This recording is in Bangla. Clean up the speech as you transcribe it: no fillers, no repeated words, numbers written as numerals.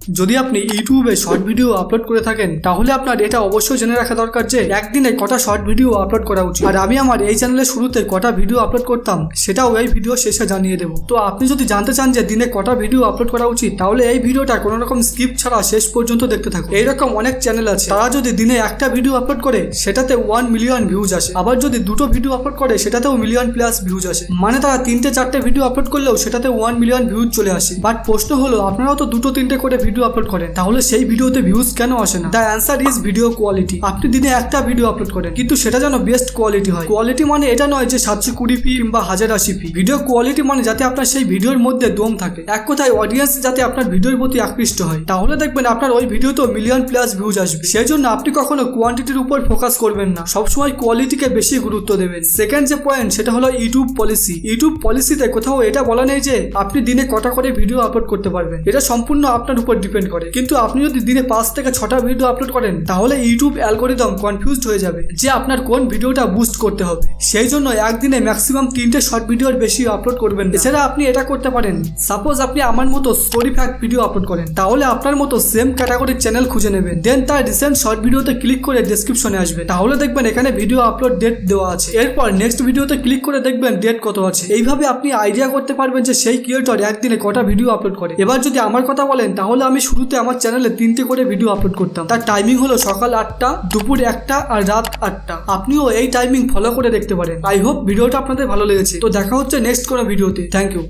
যদি আপনি ইউটিউবে শর্ট ভিডিও আপলোড করে থাকেন তাহলে আপনার এটা অবশ্যই জেনে রাখা দরকার যে একদিনে কটা শর্ট ভিডিও আপলোড করা উচিত। আর আমি আমার এই চ্যানেলের শুরুতে কটা ভিডিও আপলোড করতাম সেটাও এই ভিডিও শেষে জানিয়ে দেবো। তো আপনি যদি জানতে চান যে দিনে কটা ভিডিও আপলোড করা উচিত তাহলে এই ভিডিওটা কোনো রকম স্কিপ ছাড়া শেষ পর্যন্ত দেখতে থাকুন। এইরকম অনেক চ্যানেল আছে, তারা যদি দিনে একটা ভিডিও আপলোড করে সেটাতে 1 মিলিয়ন ভিউজ আসে, আবার যদি দুটো ভিডিও আপলোড করে সেটাতেও মিলিয়ন প্লাস ভিউজ আসে। মানে তারা 3-4টে ভিডিও আপলোড করলেও সেটাতে 1 মিলিয়ন ভিউজ চলে আসে। বাট প্রশ্ন হলো আপনারাও তো 2-3টে করে ভিডিও আপলোড করেন, তাহলে সেই ভিডিওতে ভিউজ কেন আসে না? The answer is video quality. আপনি দিনে একটা ভিডিও আপলোড করেন কিন্তু সেটা যেন বেস্ট কোয়ালিটি হয়। কোয়ালিটি মানে এটা নয় যে 720p কিংবা 1080p। ভিডিও কোয়ালিটি মানে যাতে আপনার সেই ভিডিওর মধ্যে দম থাকে, এক কথায় অডিয়েন্স যাতে আপনার ভিডিওর প্রতি আকৃষ্ট হয়, তাহলে দেখবেন আপনার ওই ভিডিওতে মিলিয়ন প্লাস ভিউজ আসবে। সেই জন্য আপনি কখনো কোয়ান্টিটির উপর ফোকাস করবেন না, সবসময় কোয়ালিটিকে বেশি গুরুত্ব দেবেন। সেকেন্ড যে পয়েন্ট সেটা হলো ইউটিউব পলিসি। ইউটিউব পলিসিতে কোথাও এটা বলা নেই যে আপনি দিনে কটা করে ভিডিও আপলোড করতে পারবেন, এটা সম্পূর্ণ আপনার উপর ডিপেন্ড করে। কিন্তু আপনি যদি দিনে 5 থেকে 6টা ভিডিও আপলোড করেন তাহলে ইউটিউব অ্যালগোরিদম কনফিউজড হয়ে যাবে যে আপনার কোন ভিডিওটা বুস্ট করতে হবে। সেই জন্য একদিনে ম্যাক্সিমাম 3টে শর্ট ভিডিওর বেশি আপলোড করবেন। এছাড়া আপনি এটা করতে পারেন, সাপোজ আপনি আমার মতো স্টোরি ফ্যাক্ট ভিডিও আপলোড করেন, তাহলে আপনার মতো সেম ক্যাটাগরির চ্যানেল খুঁজে নেবেন, দেন তার রিসেন্ট শর্ট ভিডিওতে ক্লিক করে ডেসক্রিপশনে আসবে, তাহলে দেখবেন এখানে ভিডিও আপলোড ডেট দেওয়া আছে। এরপর নেক্সট ভিডিওতে ক্লিক করে দেখবেন ডেট কত আছে। এইভাবে আপনি আইডিয়া করতে পারবেন যে সেই ক্রিয়েটর একদিনে কটা ভিডিও আপলোড করে। এবার যদি আমার কথা বলেন তাহলে আমি শুরুতে আমার চ্যানেলে 3টে করে ভিডিও আপলোড করতাম। তার টাইমিং হলো সকাল 8টা, দুপুর 1টা আর রাত 8টা। আপনিও এই টাইমিং ফলো করে দেখতে পারেন। আই হোপ ভিডিওটা আপনাদের ভালো লেগেছে। তো দেখা হচ্ছে নেক্সট কোনো ভিডিওতে। Thank you.